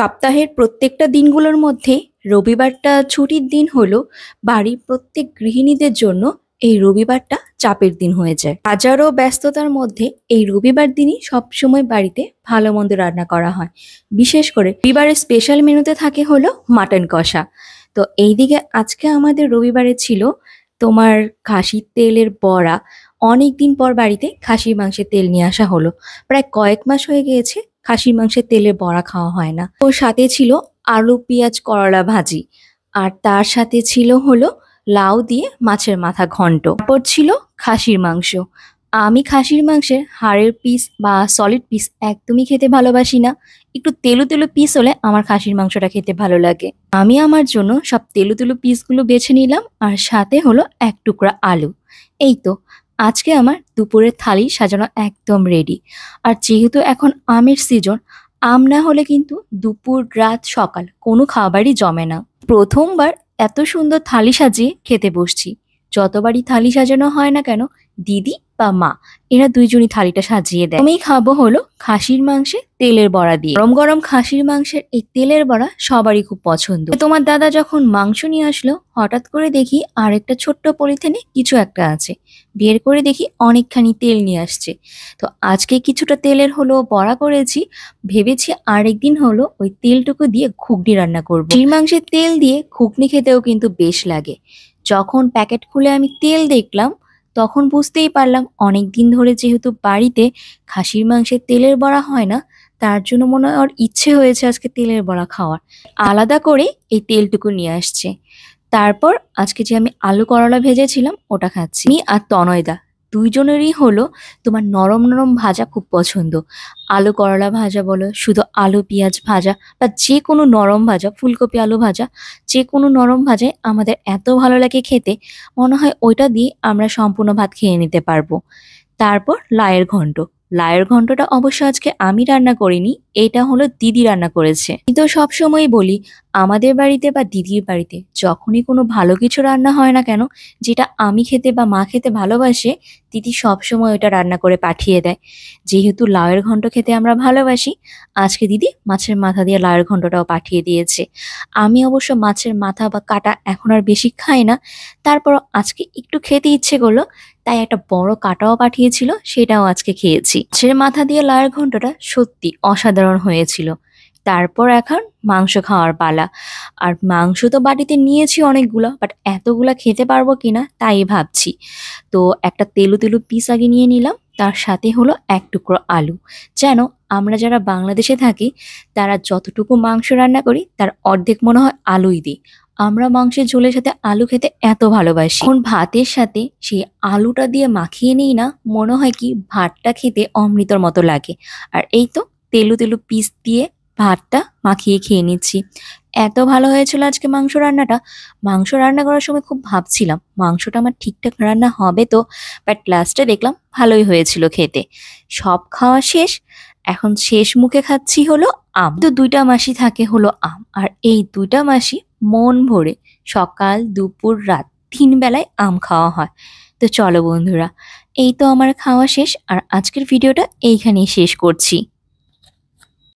সপ্তাহের প্রত্যেকটা দিনগুলোর মধ্যে রবিবারটা ছুটির দিন হলেও বাড়ির প্রত্যেক গৃহিণীদের জন্য এই রবিবারটা চাপের দিন হয়ে যায়। হাজারো ব্যস্ততার মধ্যে এই রবিবার দিনই সবসময় বাড়িতে ভালো মন্দ রান্না করা হয়। বিশেষ করে রবিবারের স্পেশাল মেনুতে থাকে হলো মাটন কষা। তো এইদিকে আজকে আমাদের রবিবারে ছিল তোমার খাসির তেলের বড়া। অনেক দিন পর বাড়িতে খাসির মাংসের তেল নিয়ে আসা হলো। প্রায় কয়েক মাস হয়ে গিয়েছে খাসির মাংসের তেলের বড়া খাওয়া হয় না। ওর সাথে ছিল আলু পেঁয়াজ করলা ভাজি, আর তার সাথে ছিল হলো লাউ দিয়ে মাছের মাথা ঘন্ট। তারপর ছিল খাসির মাংস। আমি খাসির মাংসের হাড়ের পিস বা সলিড পিস একদমই খেতে ভালোবাসি না। একটু তেলু তেলু পিস হলে আমার খাসির মাংসটা খেতে ভালো লাগে। আমি আমার জন্য সব তেলু তেলু পিসগুলো বেছে নিলাম, আর সাথে হলো এক টুকরা আলু। এই তো আজকে আমার দুপুরের থালি সাজানো একদম রেডি। আর যেহেতু এখন আমের সিজন, আম না হলে কিন্তু দুপুর রাত সকাল কোনো খাবারই জমে না। প্রথমবার এত সুন্দর থালি সাজিয়ে খেতে বসছি। যতবারই থালি সাজানো হয় না কেন, দিদি বা মা এরা দুইজনই থালিটা সাজিয়ে দেয়। আমি খাবো হলো খাসির মাংসে তেলের বড়া দিয়ে। গরম গরম খাসির মাংসের এই তেলের বড়া সবারই খুব পছন্দ। তোমার দাদা যখন মাংস নিয়ে আসলো, হঠাৎ করে দেখি আরেকটা ছোট্ট পলিথিনে কিছু একটা আছে। বের করে দেখি অনেকখানি তেল নিয়ে আসছে। তো আজকে কিছুটা তেলের হলো বড়া করেছি। ভেবেছি আরেকদিন হলো ওই তেলটুকু দিয়ে ঘুগনি রান্না করবো। খাসির মাংসের তেল দিয়ে ঘুগনি খেতেও কিন্তু বেশ লাগে। যখন প্যাকেট খুলে আমি তেল দেখলাম, তখন বুঝতেই পারলাম অনেক দিন ধরে যেহেতু বাড়িতে খাসির মাংসের তেলের বড়া হয় না, তার জন্য মনে হয় ওর ইচ্ছে হয়েছে আজকে তেলের বড়া খাওয়ার। আলাদা করে এই তেলটুকু নিয়ে আসছে। তারপর আজকে যে আমি আলু করলা ভেজেছিলাম ওটা খাচ্ছি। আমি আর তনয়দা দুইজনেরই হলো তোমার নরম নরম ভাজা খুব পছন্দ। আলু করলা ভাজা বলো, শুধু আলু পেঁয়াজ ভাজা, বা যে কোনো নরম ভাজা, ফুলকপি আলু ভাজা, যে কোনো নরম ভাজাই আমাদের এত ভালো লাগে খেতে, মনে হয় ওইটা দিয়ে আমরা সম্পূর্ণ ভাত খেয়ে নিতে পারবো। তারপর লায়ের ঘন্ট। লায়ের ঘন্টটা অবশ্য আজকে আমি রান্না করিনি, এটা হলো দিদি রান্না করেছে। কিন্তু সবসময় বলি, আমাদের বাড়িতে বা দিদির বাড়িতে যখনই কোনো ভালো কিছু রান্না হয় না কেন, যেটা আমি খেতে বা মা খেতে ভালোবাসে, দিদি সবসময় ওটা রান্না করে পাঠিয়ে দেয়। যেহেতু লাউয়ের ঘন্ট খেতে আমরা ভালোবাসি, আজকে দিদি মাছের মাথা দিয়ে লাউয়ের ঘন্টটাও পাঠিয়ে দিয়েছে। আমি অবশ্য মাছের মাথা বা কাটা এখন আর বেশি খাই না, তারপর আজকে একটু খেতে ইচ্ছে করলো, তাই একটা বড় কাটাও পাঠিয়েছিল, সেটাও আজকে খেয়েছি। মাছের মাথা দিয়ে লাউয়ের ঘন্টটা সত্যি অসাধারণ হয়েছিল। তারপর এখন মাংস খাওয়ার পালা। আর মাংস তো বাড়িতে নিয়েছি অনেকগুলো, বাট এতগুলা খেতে পারবো কিনা তাই ভাবছি। তো একটা তেলু তেলু পিস আগে নিয়ে নিলাম, তার সাথে হলো এক টুকরো আলু। যেন আমরা যারা বাংলাদেশে থাকি, তারা যতটুকু মাংস রান্না করি তার অর্ধেক মনে হয় আলুই দিই। আমরা মাংসের ঝোলের সাথে আলু খেতে এত ভালোবাসি। এখন ভাতের সাথে সেই আলুটা দিয়ে মাখিয়ে নিই না, মনে হয় কি ভাতটা খেতে অমৃতর মতো লাগে। আর এই তো তেলু তেলু পিস দিয়ে ভাতটা মাখিয়ে খেয়ে নিচ্ছি। এত ভালো হয়েছিল আজকে মাংস রান্নাটা। মাংস রান্না করার সময় খুব ভাবছিলাম মাংসটা আমার ঠিকঠাক রান্না হবে তো, বাট লাস্টে দেখলাম ভালোই হয়েছিল খেতে। সব খাওয়া শেষ, এখন শেষ মুখে খাচ্ছি হলো আম। তো দুইটা মাসই থাকে হলো আম, আর এই দুইটা মাসই মন ভরে সকাল দুপুর রাত 3 বেলায় আম খাওয়া হয়। তো চলো বন্ধুরা, এই তো আমার খাওয়া শেষ, আর আজকের ভিডিওটা এইখানেই শেষ করছি।